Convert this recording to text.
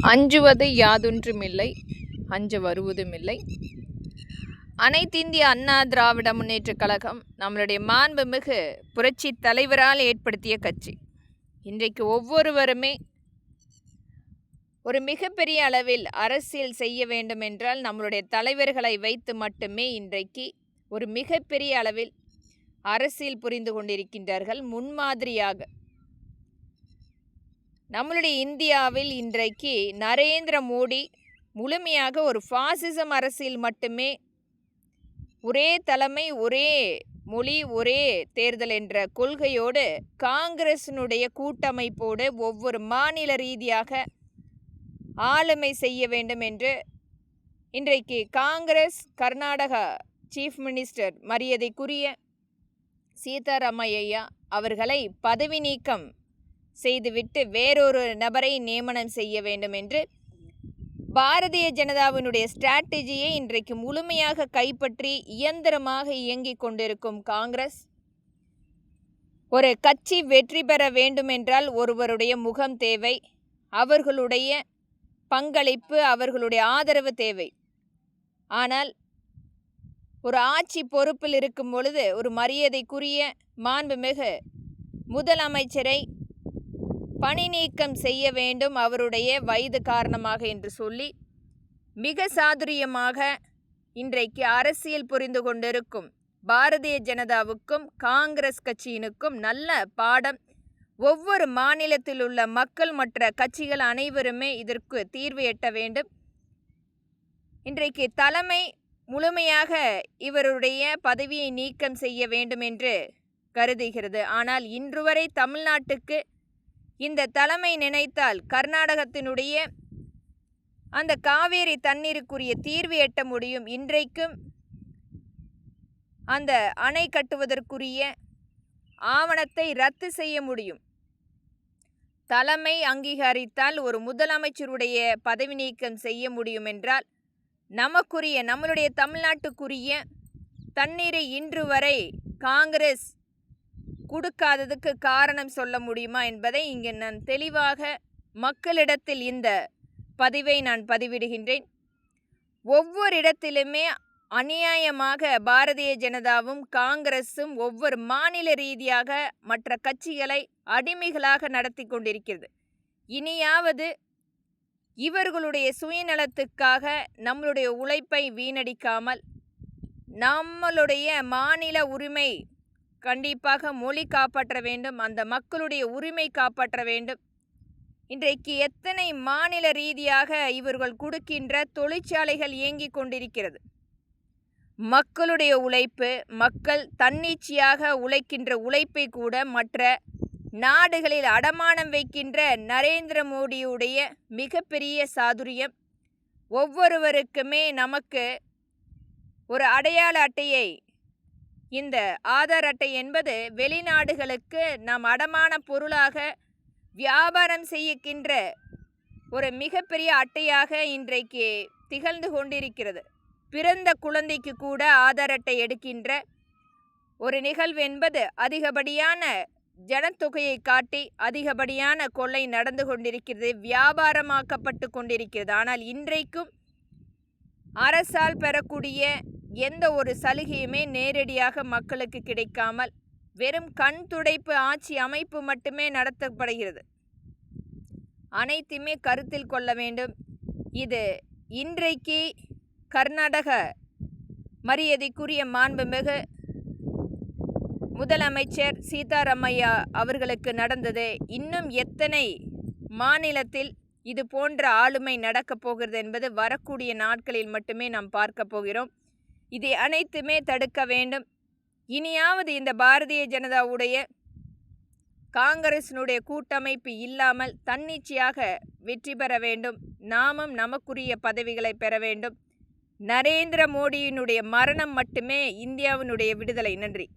அஞ்சுவது யாதொன்றுமில்லை, அஞ்ச வருவதுமில்லை. அனைத்திந்திய அண்ணா திராவிட முன்னேற்றக் கழகம் நம்மளுடைய மாண்புமிகு புரட்சி தலைவரால் ஏற்படுத்திய கட்சி. இன்றைக்கு ஒவ்வொருவருமே ஒரு மிகப்பெரிய அளவில் அரசியல் செய்ய வேண்டும் என்றால் நம்மளுடைய தலைவர்களை வைத்து மட்டுமே இன்றைக்கு ஒரு மிகப்பெரிய அளவில் அரசியல் புரிந்து கொண்டிருக்கின்றார்கள். முன்மாதிரியாக நம்மளுடைய இந்தியாவில் இன்றைக்கு நரேந்திர மோடி முழுமையாக ஒரு பாசிசம் அரசியல் மட்டுமே, ஒரே தலைமை, ஒரே மொழி, ஒரே தேர்தல் என்ற கொள்கையோடு காங்கிரசினுடைய கூட்டமைப்போடு ஒவ்வொரு மாநில ரீதியாக ஆளுமை செய்ய வேண்டும் என்று இன்றைக்கு காங்கிரஸ் கர்நாடகா சீஃப் மினிஸ்டர் மரியாதைக்குரிய சீதாராமையா அவர்களை பதவி நீக்கம் செய்துவிட்டு வேறொரு நபரை நியமனம் செய்ய வேண்டும் என்று பாரதிய ஜனதாவினுடைய ஸ்ட்ராட்டஜியை இன்றைக்கு முழுமையாக கைப்பற்றி இயந்திரமாக இயங்கிக் கொண்டிருக்கும் காங்கிரஸ், ஒரு கட்சி வெற்றி பெற வேண்டுமென்றால் ஒருவருடைய முகம் தேவை, அவர்களுடைய பங்களிப்பு, அவர்களுடைய ஆதரவு தேவை. ஆனால் ஒரு ஆட்சி பொறுப்பில் இருக்கும் பொழுது ஒரு மரியாதைக்குரிய மாண்புமிகு முதலமைச்சரை பணி நீக்கம் செய்ய வேண்டும் அவருடைய வயது காரணமாக என்று சொல்லி மிக சாதுரியமாக இன்றைக்கு அரசியல் புரிந்து கொண்டிருக்கும் பாரதிய ஜனதாவுக்கும் காங்கிரஸ் கட்சியினுக்கும் நல்ல பாடம். ஒவ்வொரு மாநிலத்தில் உள்ள மக்கள் மற்ற கட்சிகள் அனைவருமே இதற்கு தீர்வு எட்ட வேண்டும். இன்றைக்கு தலைமை முழுமையாக இவருடைய பதவியை நீக்கம் செய்ய வேண்டும் என்று கருதுகிறது. ஆனால் இன்று வரை தமிழ்நாட்டுக்கு இந்த தலைமை நினைத்தால் கர்நாடகத்தினுடைய அந்த காவேரி தண்ணீருக்குரிய தீர்வு எட்ட முடியும். இன்றைக்கும் அந்த அணை கட்டுவதற்குரிய ஆவணத்தை ரத்து செய்ய முடியும். தலைமை அங்கீகரித்தால் ஒரு முதலமைச்சருடைய பதவி நீக்கம் செய்ய முடியும் என்றால் நம்மளுடைய தமிழ்நாட்டுக்குரிய தண்ணீரை இன்று வரை காங்கிரஸ் கொடுக்காததுக்கு காரணம் சொல்ல முடியுமா என்பதை இங்கு நான் தெளிவாக மக்களிடத்தில் இந்த பதிவை நான் பதிவிடுகின்றேன். ஒவ்வொரு இடத்திலுமே அநியாயமாக பாரதிய ஜனதாவும் காங்கிரஸும் ஒவ்வொரு மாநில ரீதியாக மற்ற கட்சிகளை அடிமைகளாக நடத்தி கொண்டிருக்கிறது. இனியாவது இவர்களுடைய சுயநலத்துக்காக நம்மளுடைய உழைப்பை வீணடிக்காமல் நம்மளுடைய மாநில உரிமை கண்டிப்பாக மொழி காப்பாற்ற வேண்டும், அந்த மக்களுடைய உரிமை காப்பாற்ற வேண்டும். இன்றைக்கு எத்தனை மாநில ரீதியாக இவர்கள் கொடுக்கின்ற தொழிற்சாலைகள் இயங்கிக் கொண்டிருக்கிறது. மக்களுடைய உழைப்பு, மக்கள் தன்னிச்சையாக உழைக்கின்ற உழைப்பை கூட மற்ற நாடுகளில் அடமானம் வைக்கின்ற நரேந்திர மோடியுடைய மிகப்பெரிய சாதுரியம். ஒவ்வொருவருக்குமே நமக்கு ஒரு அடையாள அட்டையை, இந்த ஆதார் அட்டை என்பது வெளிநாடுகளுக்கு நாம் அடமான பொருளாக வியாபாரம் செய்கின்ற ஒரு மிகப்பெரிய அட்டையாக இன்றைக்கு திகழ்ந்து கொண்டிருக்கிறது. பிறந்த குழந்தைக்கு கூட ஆதார் அட்டை எடுக்கின்ற ஒரு நிகழ்வு என்பது அதிகப்படியான ஜனத்தொகையை காட்டி அதிகப்படியான கொள்ளை நடந்து கொண்டிருக்கிறது, வியாபாரமாக்கப்பட்டு கொண்டிருக்கிறது. ஆனால் இன்றைக்கும் அரசால் பெறக்கூடிய எந்த ஒரு சலுகையுமே நேரடியாக மக்களுக்கு கிடைக்காமல் வெறும் கண் துடைப்பு ஆட்சி அமைப்பு மட்டுமே நடத்தப்படுகிறது. அனைத்துமே கருத்தில் கொள்ள வேண்டும். இது இன்றைக்கு கர்நாடக மரியாதைக்குரிய மாண்புமிகு முதலமைச்சர் சீதாராமையா அவர்களுக்கு நடந்தது. இன்னும் எத்தனை மாநிலத்தில் இது போன்ற ஆளுமை நடக்கப் போகிறது என்பது வரக்கூடிய நாட்களில் மட்டுமே நாம் பார்க்க போகிறோம். இதை அனைத்துமே தடுக்க வேண்டும். இனியாவது இந்த பாரதிய ஜனதாவுடைய காங்கிரசினுடைய கூட்டமைப்பு இல்லாமல் தன்னிச்சையாக வெற்றி பெற வேண்டும். நாமும் நமக்குரிய பதவிகளை பெற வேண்டும். நரேந்திர மோடியினுடைய மரணம் மட்டுமே இந்தியாவினுடைய விடுதலை. நன்றி.